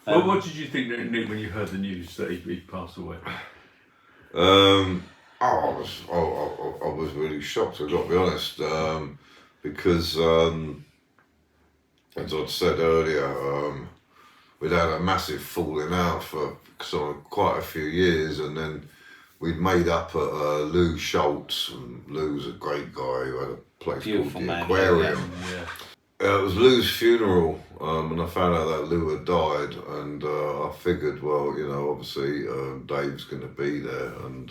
Well, what did you think, Nick, when you heard the news that he'd passed away? I was really shocked, I've got to be honest, because as I'd said earlier, we'd had a massive falling out for sort of quite a few years, and then we'd made up at Lou Schultz, and Lou's a great guy who had a place Beautiful called the man, Aquarium. Yeah. It was Lou's funeral, and I found out that Lou had died, and I figured, well, you know, obviously Dave's going to be there, and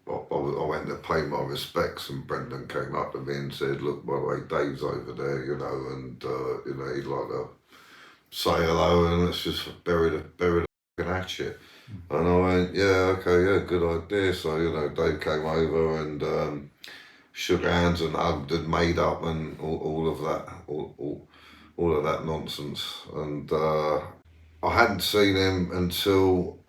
I went to pay my respects, and Brendan came up to me and said, look, by the way, Dave's over there, you know, and you know, he'd like to say hello and let's just bury the fucking hatchet. And I went, yeah, okay, yeah, good idea. So, you know, Dave came over and shook hands and hugged and made up and all of that, all of that nonsense. And I hadn't seen him until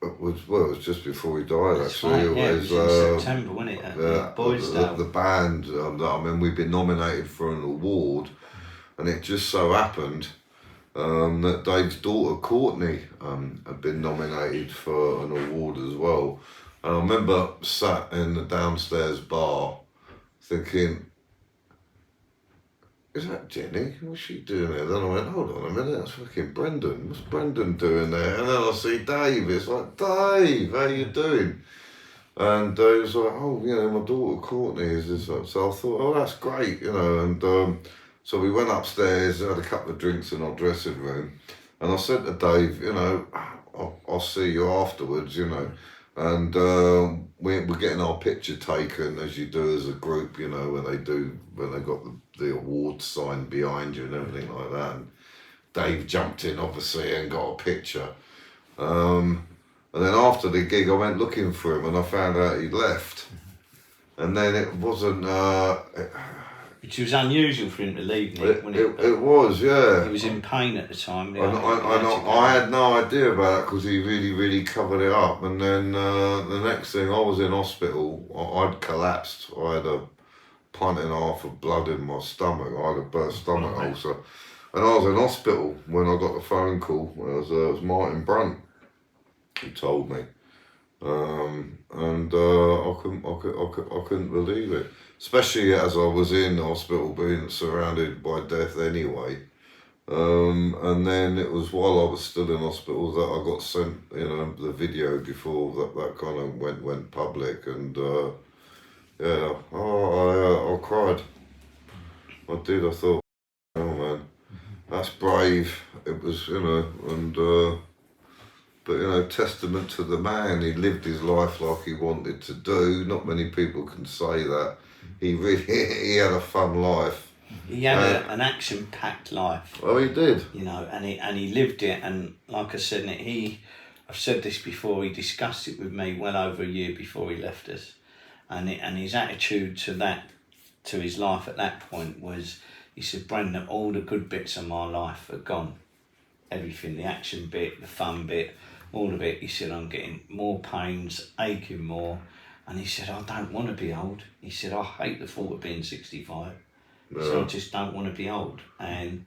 it was just before he died. That's actually. Right, yeah, it was in September, wasn't it? At Boysdale. The band, I mean, we'd been nominated for an award, and it just so happened that Dave's daughter Courtney had been nominated for an award as well. And I remember sat in the downstairs bar thinking, is that Jenny? What's she doing there? Then I went, hold on a minute, that's fucking Brendan. What's Brendan doing there? And then I see Dave. It's like, Dave, how you doing? And he was like, oh, you know, my daughter Courtney is this. So I thought, oh, that's great, you know. And so we went upstairs, had a couple of drinks in our dressing room. And I said to Dave, you know, I'll see you afterwards, you know. And we're getting our picture taken, as you do as a group, you know, when they got the award sign behind you and everything like that. And Dave jumped in, obviously, and got a picture. And then after the gig, I went looking for him, and I found out he'd left. And then it wasn't... Which was unusual for him to leave, Nick, it was, yeah. He was in pain at the time. I had no idea about it because he really, really covered it up. And then the next thing, I was in hospital. I'd collapsed. I had a pint and a half of blood in my stomach. I had a burst stomach ulcer. And I was in hospital when I got the phone call. It was Martin Brunt who told me. And I couldn't believe it. Especially as I was in hospital being surrounded by death anyway. And then it was while I was still in hospital that I got sent, you know, the video before that kind of went public, and yeah, I cried. I did, I thought, oh man, that's brave. It was, you know, and but you know, testament to the man. He lived his life like he wanted to do. Not many people can say that. He had a fun life. He had an action-packed life. Oh, he did. You know, and he lived it. And like I said, I've said this before. He discussed it with me well over a year before he left us, and his attitude to his life at that point was, he said, Brendan, all the good bits of my life are gone. Everything, the action bit, the fun bit, all of it. He said, I'm getting more pains, aching more. And he said, I don't want to be old. He said, I hate the thought of being 65. No. So I just don't want to be old. And,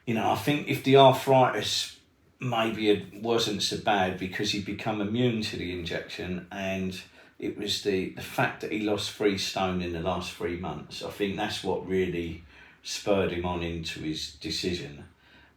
you know, I think if the arthritis maybe it wasn't so bad because he'd become immune to the injection, and it was the fact that he lost 3 stone in the last 3 months. I think that's what really spurred him on into his decision,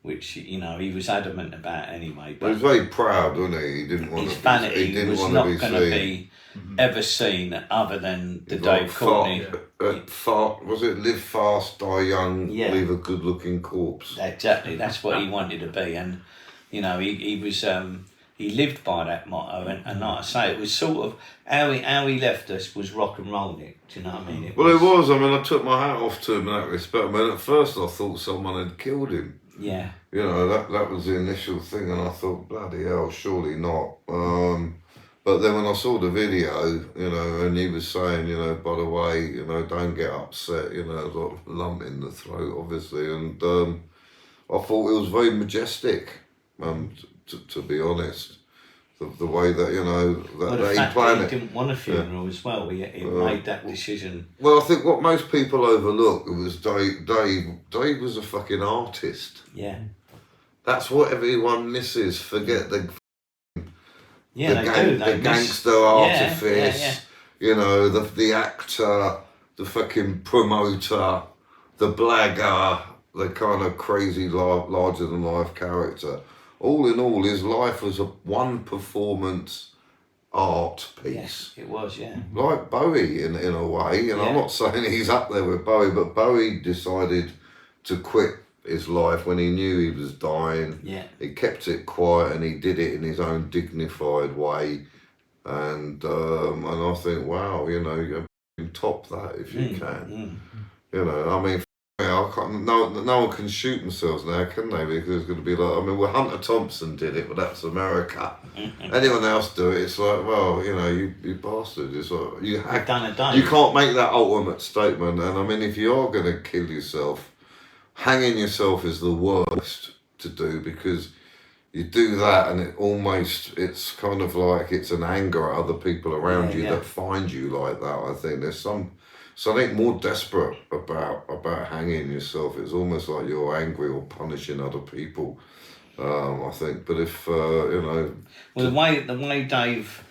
which, you know, he was adamant about anyway. But he was very proud, wasn't he? He didn't want his to vanity be, he was not going to be ever seen other than the Dave Courtney. Was it live fast, die young, leave a good-looking corpse? Exactly, that's what he wanted to be. And, you know, he was he lived by that motto. And like I say, it was sort of, how he left us was rock and roll, Nick. Do you know what I mean? It was. I mean, I took my hat off to him in that respect. I mean, at first I thought someone had killed him. Yeah. You know, that was the initial thing, and I thought, bloody hell, surely not. But then when I saw the video, you know, and he was saying, you know, by the way, you know, don't get upset, you know, got a lump in the throat, obviously, and I thought it was very majestic, to be honest. The way that, you know, that he planned it. He didn't want a funeral as well. He made that decision. Well, I think what most people overlook was Dave was a fucking artist. Yeah. That's what everyone misses. Forget the They gangster artifice, you know, the actor, the fucking promoter, the blagger, the kind of crazy larger than life character. All in all, his life was one performance art piece. Yes, it was, yeah. Like Bowie in a way, and I'm not saying he's up there with Bowie, but Bowie decided to quit his life when he knew he was dying. Yeah. He kept it quiet and he did it in his own dignified way. And I think, wow, you know, you can top that if you can. You know, I mean, I can't, no one can shoot themselves now, can they? Because it's going to be like, I mean, well, Hunter Thompson did it, but that's America. Anyone else do it, it's like, well, you know, you bastard. It's like, you can't make that ultimate statement. And I mean, if you are going to kill yourself, hanging yourself is the worst to do, because you do that and it's kind of like it's an anger at other people around you that find you like that. I think there's something more desperate about hanging yourself. It's almost like you're angry or punishing other people, I think. But if, you know... Well, the way Dave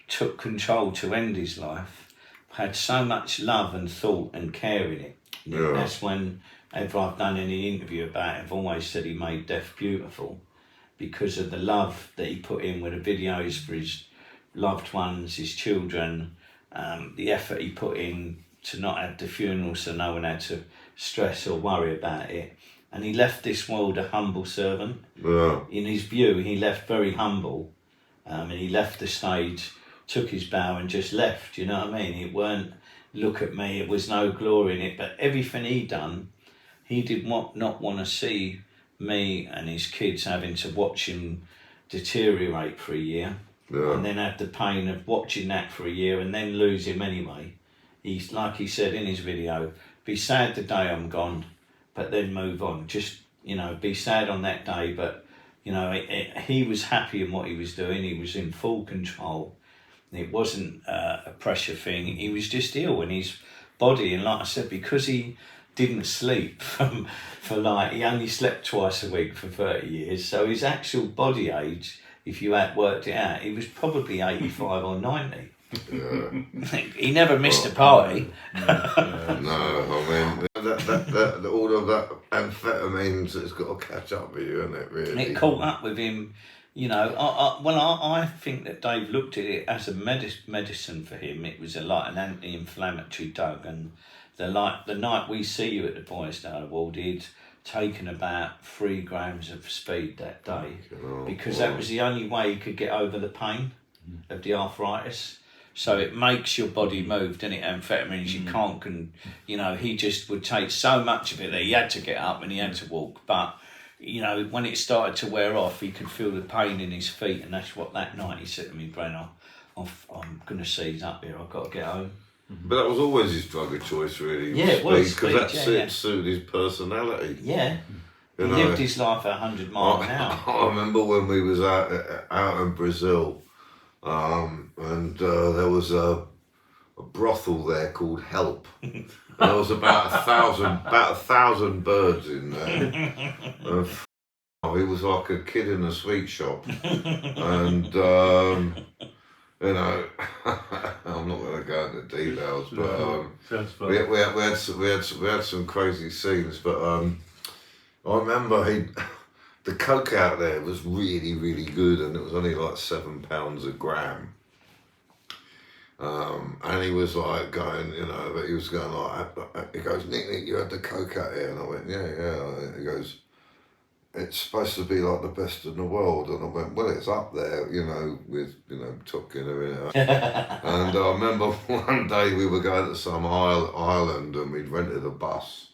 took control to end his life had so much love and thought and care in it. Yeah. That's whenever I've done any interview about it, I've always said he made death beautiful, because of the love that he put in with the videos for his loved ones, his children, the effort he put in to not have the funeral so no one had to stress or worry about it. And he left this world a humble servant. Yeah. In his view, he left very humble, and he left the stage, took his bow and just left, you know what I mean? It weren't, look at me, it was no glory in it, but everything he done, he did not want to see me and his kids having to watch him deteriorate for a year, and then have the pain of watching that for a year and then lose him anyway. He's, like he said in his video, be sad the day I'm gone, but then move on. Just, you know, be sad on that day, but, you know, he was happy in what he was doing. He was in full control. It wasn't a pressure thing. He was just ill in his body, and like I said, because he didn't sleep for like, he only slept twice a week for 30 years, so his actual body age, if you had worked it out, he was probably 85 or 90. Yeah. He never missed a party. No, I mean, that all of that amphetamines, it's got to catch up with you, isn't it, really? It caught up with him, you know. I think that Dave looked at it as a medicine for him. It was like an anti-inflammatory drug, and the night we see you at the Boysdale Award, he'd taken about 3 grams of speed that day, because that was the only way he could get over the pain of the arthritis. So it makes your body move, doesn't it? Amphetamines, you can't, you know, he just would take so much of it that he had to get up and he had to walk. But, you know, when it started to wear off, he could feel the pain in his feet, and that's what that night he said to me, Brennan, I'm going to seize up here, I've got to get home. But that was always his drug of choice, really. Yeah, it was. Because that suited his personality. Yeah. He lived his life at 100 miles an hour. I remember when we was out in Brazil, and there was a brothel there called Help. There was about 1,000 birds in there. He was like a kid in a sweet shop, and you know, I'm not going to go into details, but we had some crazy scenes. But I remember the coke out there was really, really good, and it was only like £7 a gram. And he was like going, you know, but he was going like, he goes, Nick, you had the coke out here, and I went, yeah. He goes, it's supposed to be like the best in the world, and I went, well, it's up there, you know, with, you know, Top Gunner in it. And I remember one day we were going to some island, and we'd rented a bus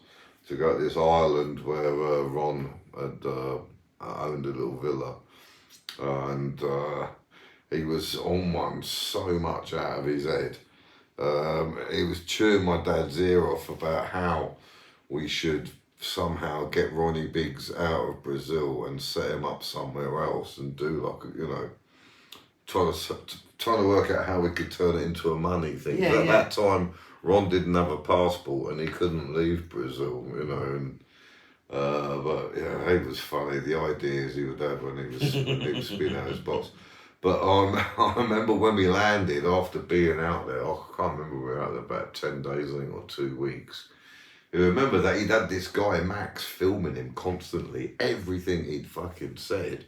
to go to this island where Ron had owned a little villa, and he was on one so much out of his head. He was chewing my dad's ear off about how we should somehow get Ronnie Biggs out of Brazil and set him up somewhere else and do like, you know, trying to work out how we could turn it into a money thing. Yeah, but at that time, Ron didn't have a passport and he couldn't leave Brazil, you know, But yeah, he was funny. The ideas he would have when he was spinning out his box. But I remember when we landed after being out there. I can't remember, we were out there about 10 days, I think, or 2 weeks. You remember that he'd had this guy Max filming him constantly, everything he'd fucking said,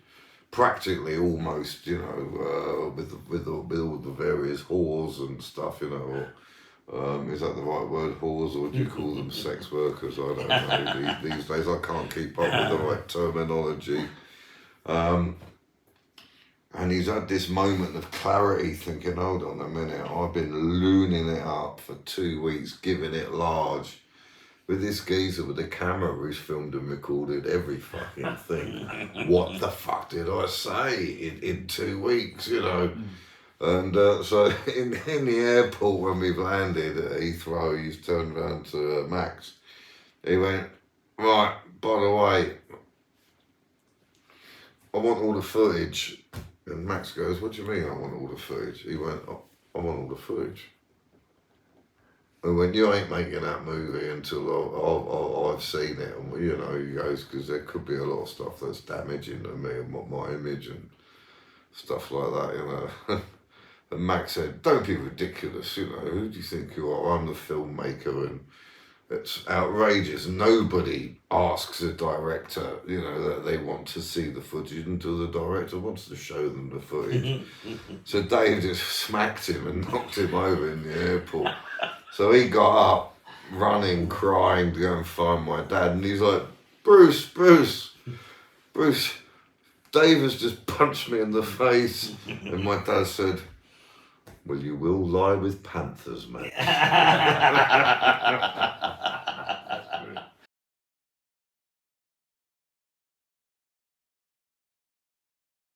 practically almost, you know, with all the various whores and stuff, you know. Or, is that the right word, whores, or do you call them sex workers? I don't know. These days I can't keep up with the right terminology. And he's had this moment of clarity, thinking, hold on a minute, I've been looning it up for 2 weeks, giving it large, with this geezer with a camera who's filmed and recorded every fucking thing. What the fuck did I say in 2 weeks, you know? And so in the airport when we've landed at Heathrow, he's turned around to Max. He went, right, by the way, I want all the footage. And Max goes, what do you mean I want all the footage? He went, oh, I want all the footage. And when you ain't making that movie until I've seen it, and you know, he goes, because there could be a lot of stuff that's damaging to me and my image and stuff like that, you know. And Max said, don't be ridiculous, you know, who do you think you are? I'm the filmmaker and it's outrageous. Nobody asks a director, you know, that they want to see the footage until the director wants to show them the footage. So Dave just smacked him and knocked him over in the airport. So he got up, running, crying to go and find my dad. And he's like, Bruce, Dave has just punched me in the face. And my dad said, well, you will lie with panthers, mate.